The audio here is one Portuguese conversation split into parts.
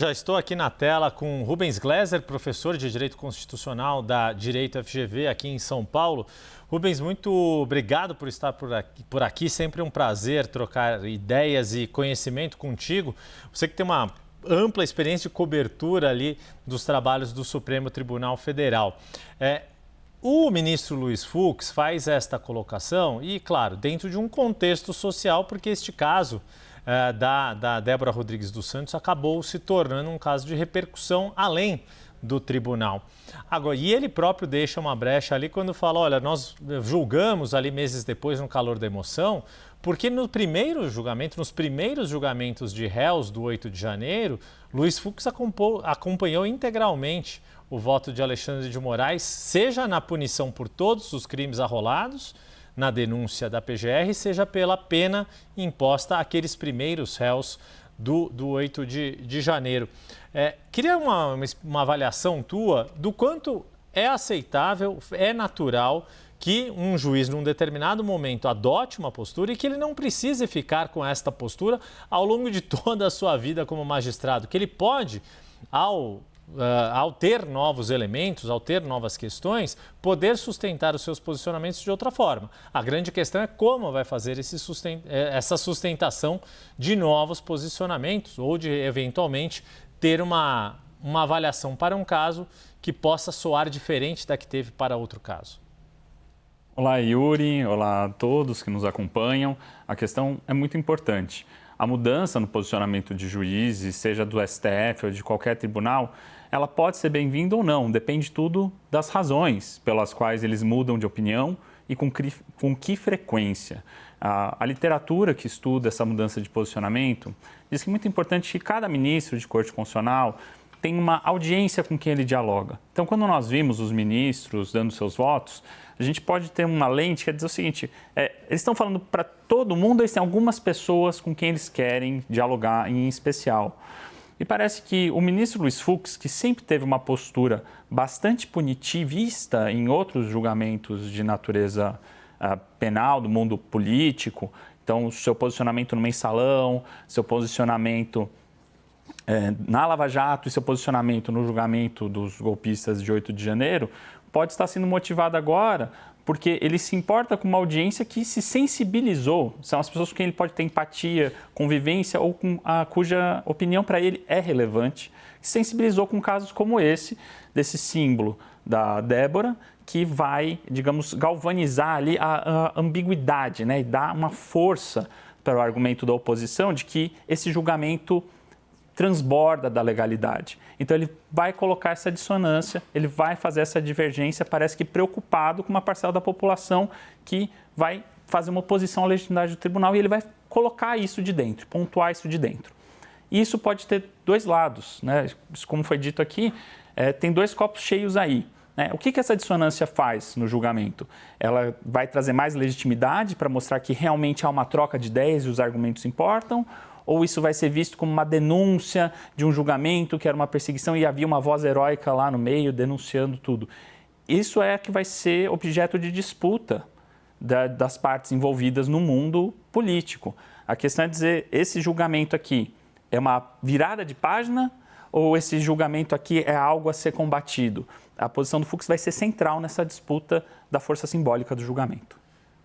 Já estou aqui na tela com Rubens Gleiser, professor de Direito Constitucional da Direito FGV aqui em São Paulo. Rubens, muito obrigado por estar por aqui. Sempre um prazer trocar ideias e conhecimento contigo. Você que tem uma ampla experiência de cobertura ali dos trabalhos do Supremo Tribunal Federal. O ministro Luiz Fux faz esta colocação e, claro, dentro de um contexto social, porque este caso da Débora Rodrigues dos Santos acabou se tornando um caso de repercussão além do tribunal. Agora, e ele próprio deixa uma brecha ali quando fala, olha, nós julgamos ali meses depois no calor da emoção, porque no primeiro julgamento, nos primeiros julgamentos de réus do 8 de janeiro, Luiz Fux acompanhou integralmente o voto de Alexandre de Moraes, seja na punição por todos os crimes arrolados, na denúncia da PGR, seja pela pena imposta àqueles primeiros réus do 8 de janeiro. Queria uma avaliação tua do quanto é aceitável, é natural que um juiz, num determinado momento, adote uma postura e que ele não precise ficar com esta postura ao longo de toda a sua vida como magistrado, que ele pode, ao ter novos elementos, ao ter novas questões, poder sustentar os seus posicionamentos de outra forma. A grande questão é como vai fazer essa sustentação de novos posicionamentos ou de, eventualmente, ter uma avaliação para um caso que possa soar diferente da que teve para outro caso. Olá, Yuri. Olá a todos que nos acompanham. A questão é muito importante. A mudança no posicionamento de juízes, seja do STF ou de qualquer tribunal, ela pode ser bem-vinda ou não, depende tudo das razões pelas quais eles mudam de opinião e com que frequência. A literatura que estuda essa mudança de posicionamento diz que é muito importante que cada ministro de Corte Constitucional tenha uma audiência com quem ele dialoga. Então, quando nós vimos os ministros dando seus votos, a gente pode ter uma lente que quer dizer o seguinte, eles estão falando para todo mundo, eles têm algumas pessoas com quem eles querem dialogar em especial. E parece que o ministro Luiz Fux, que sempre teve uma postura bastante punitivista em outros julgamentos de natureza penal, do mundo político, então o seu posicionamento no Mensalão, seu posicionamento na Lava Jato e seu posicionamento no julgamento dos golpistas de 8 de janeiro, pode estar sendo motivado agora porque ele se importa com uma audiência que se sensibilizou, são as pessoas com quem ele pode ter empatia, convivência ou cuja opinião para ele é relevante, se sensibilizou com casos como esse, desse símbolo da Débora, que vai, digamos, galvanizar ali a ambiguidade, né, e dar uma força para o argumento da oposição de que esse julgamento transborda da legalidade. Então, ele vai colocar essa dissonância, ele vai fazer essa divergência, parece que preocupado com uma parcela da população que vai fazer uma oposição à legitimidade do tribunal e ele vai colocar isso de dentro, pontuar isso de dentro. E isso pode ter dois lados, né? Como foi dito aqui, tem dois copos cheios aí. O que essa dissonância faz no julgamento? Ela vai trazer mais legitimidade para mostrar que realmente há uma troca de ideias e os argumentos importam? Ou isso vai ser visto como uma denúncia de um julgamento que era uma perseguição e havia uma voz heróica lá no meio denunciando tudo? Isso é que vai ser objeto de disputa das partes envolvidas no mundo político. A questão é dizer, esse julgamento aqui é uma virada de página ou esse julgamento aqui é algo a ser combatido? A posição do Fux vai ser central nessa disputa da força simbólica do julgamento.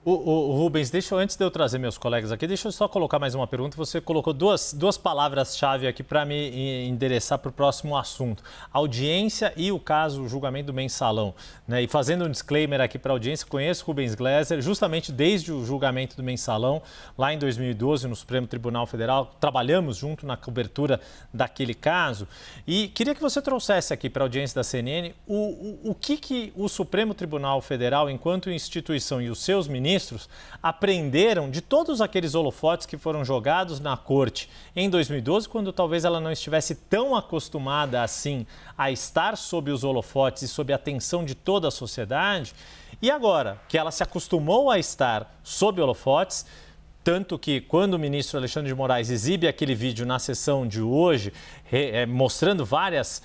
Rubens, antes de eu trazer meus colegas aqui, deixa eu só colocar mais uma pergunta. Você colocou duas palavras-chave aqui para me endereçar para o próximo assunto. Audiência e o julgamento do Mensalão. Né? E fazendo um disclaimer aqui para a audiência, conheço Rubens Gleiser justamente desde o julgamento do Mensalão, lá em 2012, no Supremo Tribunal Federal. Trabalhamos junto na cobertura daquele caso. E queria que você trouxesse aqui para a audiência da CNN o que o Supremo Tribunal Federal, enquanto instituição, e os seus ministros, aprenderam de todos aqueles holofotes que foram jogados na corte em 2012, quando talvez ela não estivesse tão acostumada assim a estar sob os holofotes e sob a atenção de toda a sociedade. E agora que ela se acostumou a estar sob holofotes, Tanto que quando o ministro Alexandre de Moraes exibe aquele vídeo na sessão de hoje, mostrando vários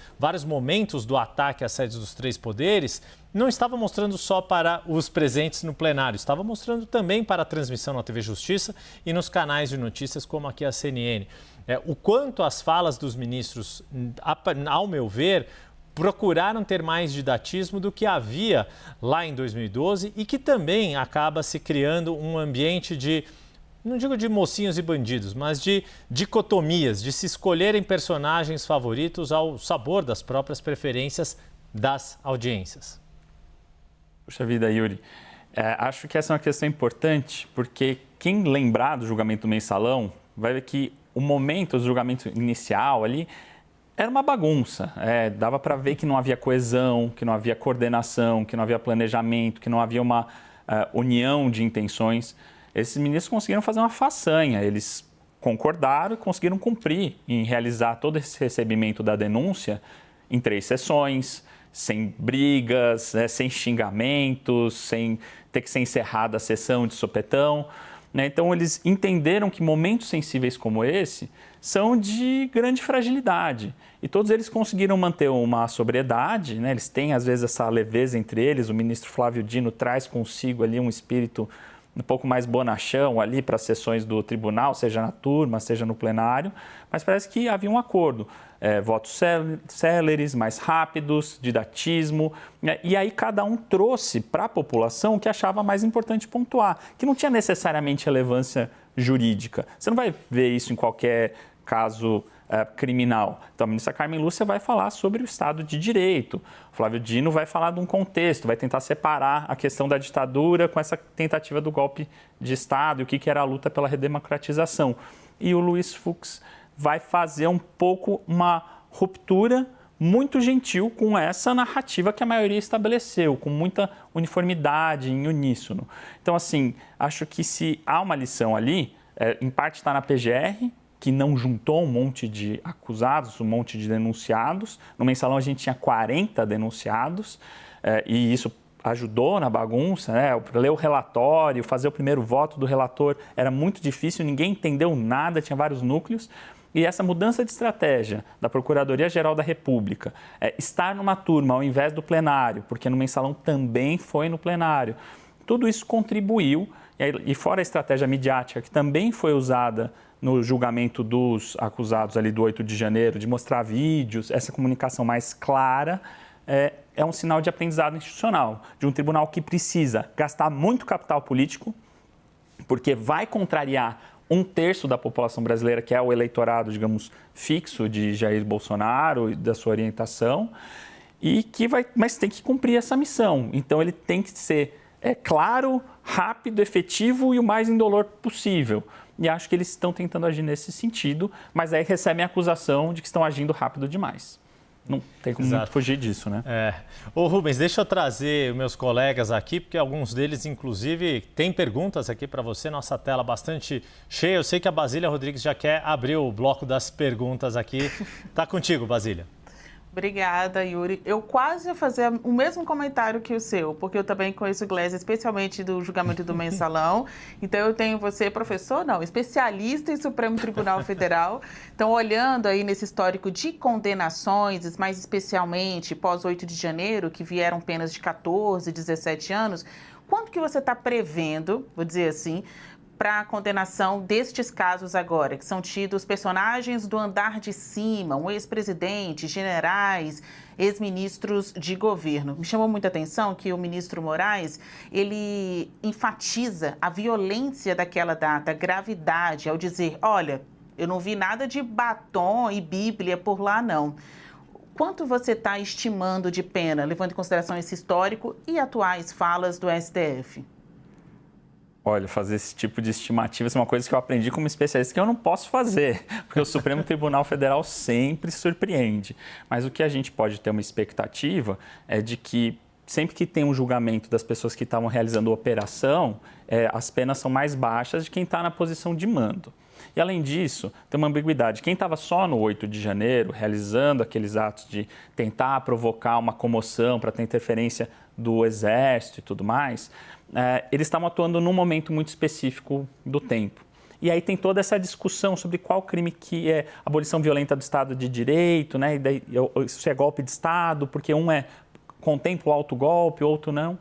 momentos do ataque às sedes dos três poderes, não estava mostrando só para os presentes no plenário, estava mostrando também para a transmissão na TV Justiça e nos canais de notícias como aqui a CNN. O quanto as falas dos ministros, ao meu ver, procuraram ter mais didatismo do que havia lá em 2012 e que também acaba se criando um ambiente de, não digo de mocinhos e bandidos, mas de dicotomias, de se escolherem personagens favoritos ao sabor das próprias preferências das audiências. Puxa vida, Yuri. Acho que essa é uma questão importante, porque quem lembrar do julgamento do Mensalão vai ver que o momento do julgamento inicial ali era uma bagunça. Dava para ver que não havia coesão, que não havia coordenação, que não havia planejamento, que não havia uma união de intenções. Esses ministros conseguiram fazer uma façanha. Eles concordaram e conseguiram cumprir em realizar todo esse recebimento da denúncia em 3 sessões, sem brigas, sem xingamentos, sem ter que ser encerrada a sessão de sopetão. Então, eles entenderam que momentos sensíveis como esse são de grande fragilidade. E todos eles conseguiram manter uma sobriedade, Eles têm, às vezes, essa leveza entre eles. O ministro Flávio Dino traz consigo ali um espírito um pouco mais bonachão ali para as sessões do tribunal, seja na turma, seja no plenário, mas parece que havia um acordo. Votos céleres, mais rápidos, didatismo, e aí cada um trouxe para a população o que achava mais importante pontuar, que não tinha necessariamente relevância jurídica. Você não vai ver isso em qualquer caso criminal. Então, a ministra Carmen Lúcia vai falar sobre o Estado de Direito. O Flávio Dino vai falar de um contexto, vai tentar separar a questão da ditadura com essa tentativa do golpe de Estado e o que era a luta pela redemocratização. E o Luiz Fux vai fazer um pouco uma ruptura muito gentil com essa narrativa que a maioria estabeleceu, com muita uniformidade, em uníssono. Então, assim, acho que se há uma lição ali, em parte está na PGR, que não juntou um monte de acusados, um monte de denunciados. No Mensalão a gente tinha 40 denunciados e isso ajudou na bagunça, Ler o relatório, fazer o primeiro voto do relator era muito difícil, ninguém entendeu nada, tinha vários núcleos. E essa mudança de estratégia da Procuradoria-Geral da República, estar numa turma ao invés do plenário, porque no Mensalão também foi no plenário, tudo isso contribuiu, e fora a estratégia midiática que também foi usada no julgamento dos acusados ali do 8 de janeiro, de mostrar vídeos, essa comunicação mais clara, é um sinal de aprendizado institucional, de um tribunal que precisa gastar muito capital político, porque vai contrariar 1/3 da população brasileira, que é o eleitorado, digamos, fixo de Jair Bolsonaro e da sua orientação, mas tem que cumprir essa missão. Então, ele tem que ser claro, rápido, efetivo e o mais indolor possível. E acho que eles estão tentando agir nesse sentido, mas aí recebem a acusação de que estão agindo rápido demais. Não tem como muito fugir disso, Ô Rubens, deixa eu trazer meus colegas aqui, porque alguns deles, inclusive, têm perguntas aqui para você. Nossa tela bastante cheia. Eu sei que a Basília Rodrigues já quer abrir o bloco das perguntas aqui. Tá contigo, Basília. Obrigada, Yuri. Eu quase ia fazer o mesmo comentário que o seu, porque eu também conheço o Gleisi, especialmente do julgamento do Mensalão. Então, eu tenho você, professor, não, especialista em Supremo Tribunal Federal. Então, olhando aí nesse histórico de condenações, mais especialmente pós 8 de janeiro, que vieram penas de 14, 17 anos, quanto que você está prevendo, vou dizer assim, para a condenação destes casos agora, que são tidos personagens do andar de cima, um ex-presidente, generais, ex-ministros de governo. Me chamou muita atenção que o ministro Moraes, ele enfatiza a violência daquela data, a gravidade, ao dizer, olha, eu não vi nada de batom e Bíblia por lá, não. Quanto você está estimando de pena, levando em consideração esse histórico e atuais falas do STF? Olha, fazer esse tipo de estimativa é uma coisa que eu aprendi como especialista que eu não posso fazer, porque o Supremo Tribunal Federal sempre surpreende. Mas o que a gente pode ter uma expectativa é de que sempre que tem um julgamento das pessoas que estavam realizando a operação, as penas são mais baixas de quem está na posição de mando. E, além disso, tem uma ambiguidade. Quem estava só no 8 de janeiro, realizando aqueles atos de tentar provocar uma comoção para ter interferência do Exército e tudo mais, eles estavam atuando num momento muito específico do tempo. E aí tem toda essa discussão sobre qual crime que é abolição violenta do Estado de Direito, né? E daí, se é golpe de Estado, porque um contempla o autogolpe, outro não.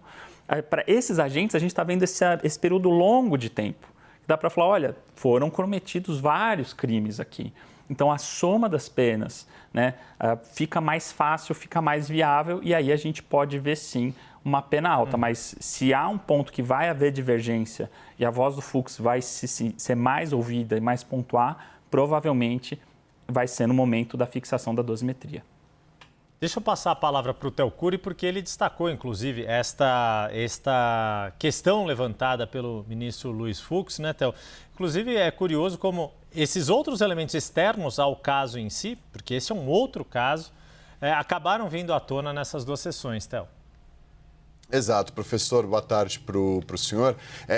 Para esses agentes, a gente está vendo esse período longo de tempo. Dá para falar, olha, foram cometidos vários crimes aqui. Então, a soma das penas, né, fica mais fácil, fica mais viável e aí a gente pode ver, sim, uma pena alta. Mas se há um ponto que vai haver divergência e a voz do Fux vai ser mais ouvida e mais pontuar, provavelmente vai ser no momento da fixação da dosimetria. Deixa eu passar a palavra para o Theo Cury, porque ele destacou, inclusive, esta questão levantada pelo ministro Luiz Fux, né, Theo? Inclusive, é curioso como esses outros elementos externos ao caso em si, porque esse é um outro caso, acabaram vindo à tona nessas duas sessões, Theo. Exato, professor, boa tarde para o senhor.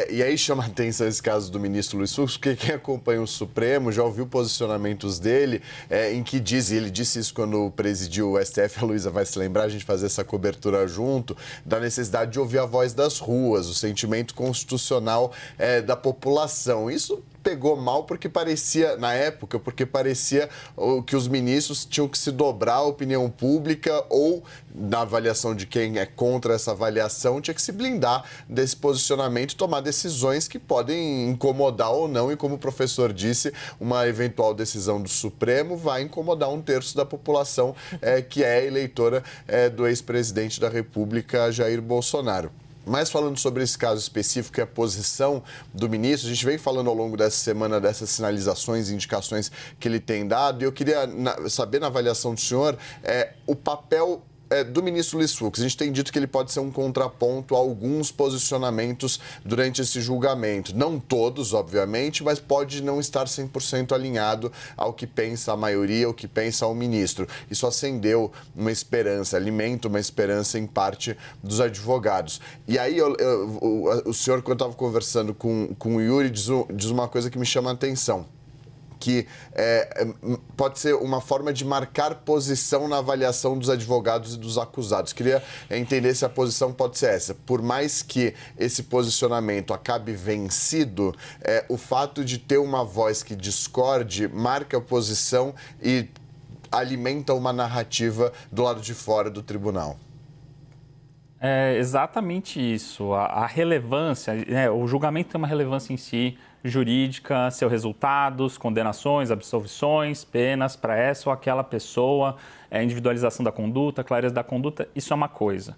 E aí chama a atenção esse caso do ministro Luiz Fux, porque quem acompanha o Supremo já ouviu posicionamentos dele em que ele disse isso quando presidiu o STF, a Luísa vai se lembrar, a gente fazer essa cobertura junto, da necessidade de ouvir a voz das ruas, o sentimento constitucional da população. Isso pegou mal porque parecia, na época, que os ministros tinham que se dobrar à opinião pública ou, na avaliação de quem é contra essa avaliação, tinha que se blindar desse posicionamento e tomar decisões que podem incomodar ou não. E como o professor disse, uma eventual decisão do Supremo vai incomodar 1/3 da população que é eleitora do ex-presidente da República, Jair Bolsonaro. Mas falando sobre esse caso específico e a posição do ministro, a gente vem falando ao longo dessa semana dessas sinalizações e indicações que ele tem dado, e eu queria saber, na avaliação do senhor, o papel do ministro Luiz Fux. A gente tem dito que ele pode ser um contraponto a alguns posicionamentos durante esse julgamento. Não todos, obviamente, mas pode não estar 100% alinhado ao que pensa a maioria, ao que pensa o ministro. Isso acendeu uma esperança, alimenta uma esperança em parte dos advogados. E aí, o senhor, quando estava conversando com o Yuri, diz uma coisa que me chama a atenção, que pode ser uma forma de marcar posição na avaliação dos advogados e dos acusados. Queria entender se a posição pode ser essa. Por mais que esse posicionamento acabe vencido, o fato de ter uma voz que discorde marca a posição e alimenta uma narrativa do lado de fora do tribunal. É exatamente isso. A relevância, o julgamento tem uma relevância em si, jurídica, seus resultados, condenações, absolvições, penas para essa ou aquela pessoa, individualização da conduta, clareza da conduta, isso é uma coisa.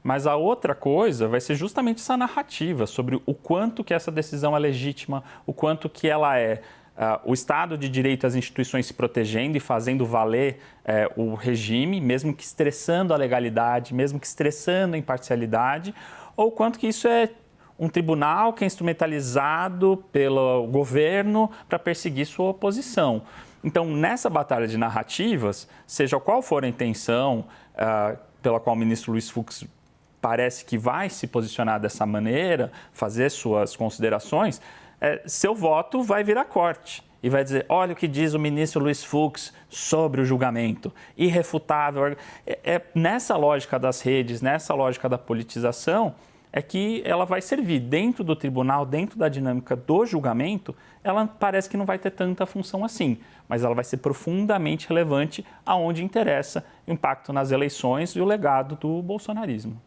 Mas a outra coisa vai ser justamente essa narrativa sobre o quanto que essa decisão é legítima, o quanto que ela é o Estado de Direito, as instituições se protegendo e fazendo valer o regime, mesmo que estressando a legalidade, mesmo que estressando a imparcialidade, ou quanto que isso é um tribunal que é instrumentalizado pelo governo para perseguir sua oposição. Então, nessa batalha de narrativas, seja qual for a intenção pela qual o ministro Luiz Fux parece que vai se posicionar dessa maneira, fazer suas considerações, seu voto vai virar corte e vai dizer, olha o que diz o ministro Luiz Fux sobre o julgamento, irrefutável. Nessa lógica das redes, nessa lógica da politização, é que ela vai servir dentro do tribunal, dentro da dinâmica do julgamento, ela parece que não vai ter tanta função assim, mas ela vai ser profundamente relevante aonde interessa o impacto nas eleições e o legado do bolsonarismo.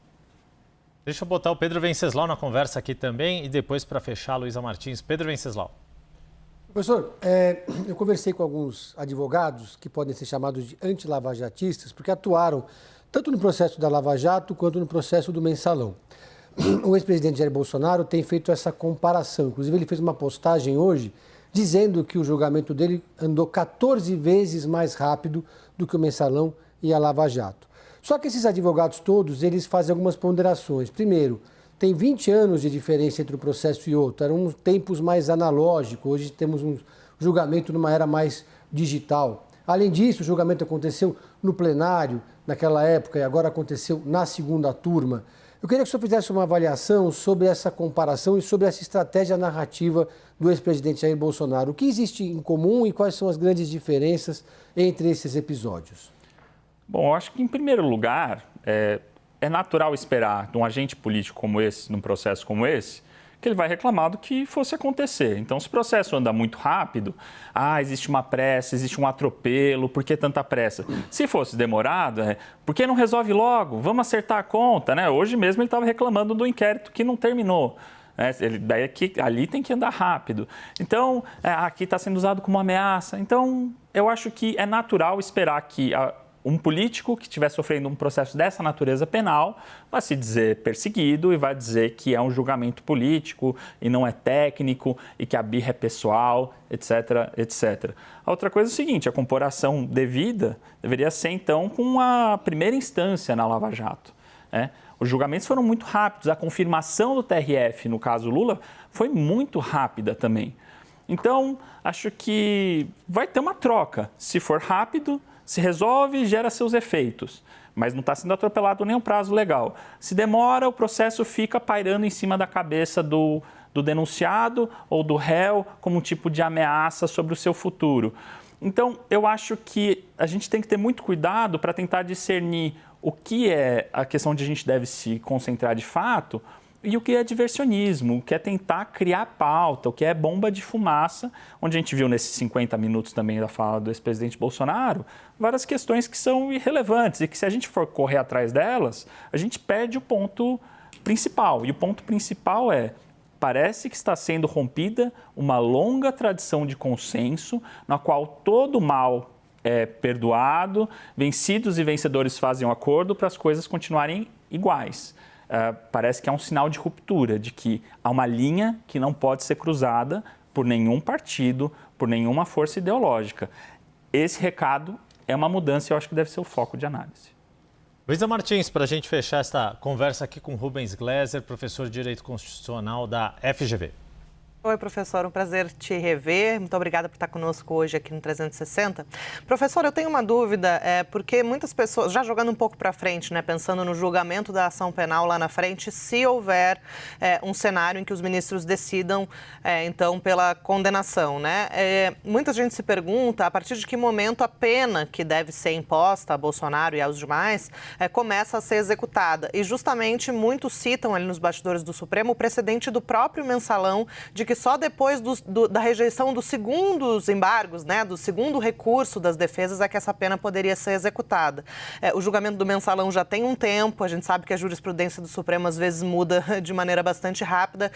Deixa eu botar o Pedro Venceslau na conversa aqui também e depois, para fechar, Luísa Martins. Pedro Venceslau. Professor, eu conversei com alguns advogados que podem ser chamados de anti-lavajatistas, porque atuaram tanto no processo da Lava Jato quanto no processo do Mensalão. O ex-presidente Jair Bolsonaro tem feito essa comparação. Inclusive, ele fez uma postagem hoje dizendo que o julgamento dele andou 14 vezes mais rápido do que o Mensalão e a Lava Jato. Só que esses advogados todos, eles fazem algumas ponderações. Primeiro, tem 20 anos de diferença entre um processo e outro. Eram tempos mais analógicos. Hoje temos um julgamento numa era mais digital. Além disso, o julgamento aconteceu no plenário naquela época e agora aconteceu na segunda turma. Eu queria que o senhor fizesse uma avaliação sobre essa comparação e sobre essa estratégia narrativa do ex-presidente Jair Bolsonaro. O que existe em comum e quais são as grandes diferenças entre esses episódios? Bom, eu acho que, em primeiro lugar, é natural esperar de um agente político como esse, num processo como esse, que ele vai reclamar do que fosse acontecer. Então, se o processo anda muito rápido, existe uma pressa, existe um atropelo, por que tanta pressa? Se fosse demorado, por que não resolve logo? Vamos acertar a conta, né? Hoje mesmo ele estava reclamando do inquérito que não terminou. Ali tem que andar rápido. Então, aqui está sendo usado como ameaça. Então, eu acho que é natural esperar que um político que estiver sofrendo um processo dessa natureza penal vai se dizer perseguido e vai dizer que é um julgamento político e não é técnico e que a birra é pessoal, etc, etc. A outra coisa é o seguinte, a comparação devida deveria ser, então, com a primeira instância na Lava Jato, né? Os julgamentos foram muito rápidos, a confirmação do TRF, no caso Lula, foi muito rápida também. Então, acho que vai ter uma troca. Se for rápido, se resolve e gera seus efeitos, mas não está sendo atropelado nenhum prazo legal. Se demora, o processo fica pairando em cima da cabeça do denunciado ou do réu como um tipo de ameaça sobre o seu futuro. Então, eu acho que a gente tem que ter muito cuidado para tentar discernir o que é a questão de a gente deve se concentrar de fato e o que é diversionismo, o que é tentar criar pauta, o que é bomba de fumaça, onde a gente viu nesses 50 minutos também da fala do ex-presidente Bolsonaro, várias questões que são irrelevantes e que se a gente for correr atrás delas, a gente perde o ponto principal. E o ponto principal parece que está sendo rompida uma longa tradição de consenso na qual todo mal é perdoado, vencidos e vencedores fazem um acordo para as coisas continuarem iguais. Parece que é um sinal de ruptura, de que há uma linha que não pode ser cruzada por nenhum partido, por nenhuma força ideológica. Esse recado é uma mudança e eu acho que deve ser o foco de análise. Luísa Martins, para a gente fechar esta conversa aqui com Rubens Gleiser, professor de Direito Constitucional da FGV. Oi, professor, um prazer te rever. Muito obrigada por estar conosco hoje aqui no 360. Professor, eu tenho uma dúvida, porque muitas pessoas, já jogando um pouco para frente, né, pensando no julgamento da ação penal lá na frente, se houver um cenário em que os ministros decidam, então, pela condenação, né? Muita gente se pergunta a partir de que momento a pena que deve ser imposta a Bolsonaro e aos demais começa a ser executada. E justamente muitos citam ali nos bastidores do Supremo o precedente do próprio Mensalão de que só depois da rejeição dos segundos embargos, né, do segundo recurso das defesas, é que essa pena poderia ser executada. O julgamento do Mensalão já tem um tempo, a gente sabe que a jurisprudência do Supremo às vezes muda de maneira bastante rápida.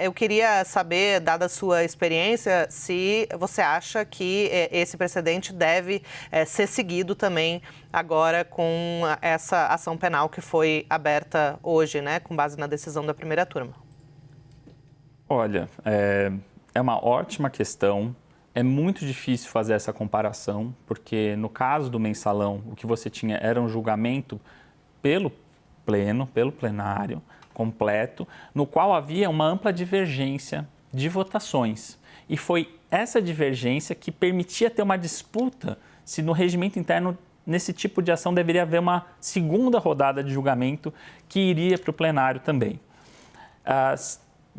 Eu queria saber, dada a sua experiência, se você acha que esse precedente deve ser seguido também agora com essa ação penal que foi aberta hoje, né, com base na decisão da primeira turma. Olha, é uma ótima questão. É muito difícil fazer essa comparação, porque no caso do Mensalão, o que você tinha era um julgamento pelo plenário, completo, no qual havia uma ampla divergência de votações. E foi essa divergência que permitia ter uma disputa se no regimento interno, nesse tipo de ação, deveria haver uma segunda rodada de julgamento que iria para o plenário também.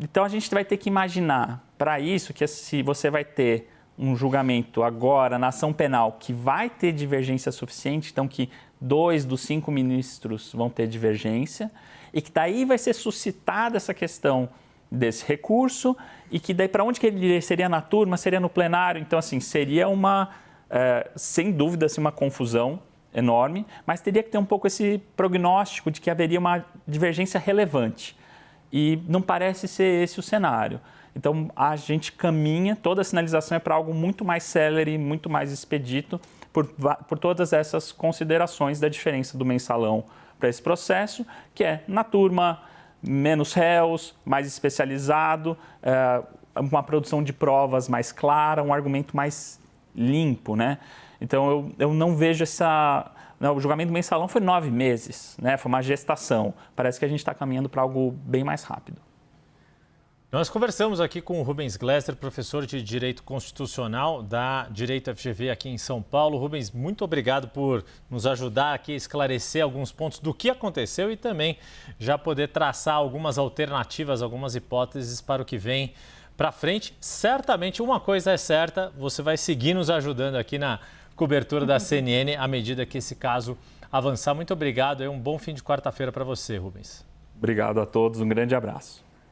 Então, a gente vai ter que imaginar, para isso, que se você vai ter um julgamento agora na ação penal que vai ter divergência suficiente, então que 2 dos 5 ministros vão ter divergência, e que daí vai ser suscitada essa questão desse recurso, e que daí para onde que ele seria na turma, seria no plenário. Então, assim, seria sem dúvida, assim, uma confusão enorme, mas teria que ter um pouco esse prognóstico de que haveria uma divergência relevante. E não parece ser esse o cenário. Então, a gente caminha, toda a sinalização é para algo muito mais célere, muito mais expedito, por todas essas considerações da diferença do Mensalão para esse processo, que é na turma, menos réus, mais especializado, uma produção de provas mais clara, um argumento mais limpo, né? Então, eu não vejo essa... O julgamento do Mensalão foi 9 meses, né? Foi uma gestação. Parece que a gente está caminhando para algo bem mais rápido. Nós conversamos aqui com o Rubens Gleiser, professor de Direito Constitucional da Direito FGV aqui em São Paulo. Rubens, muito obrigado por nos ajudar aqui a esclarecer alguns pontos do que aconteceu e também já poder traçar algumas alternativas, algumas hipóteses para o que vem para frente. Certamente uma coisa é certa, você vai seguir nos ajudando aqui na cobertura da CNN à medida que esse caso avançar. Muito obrigado e um bom fim de quarta-feira para você, Rubens. Obrigado a todos, um grande abraço.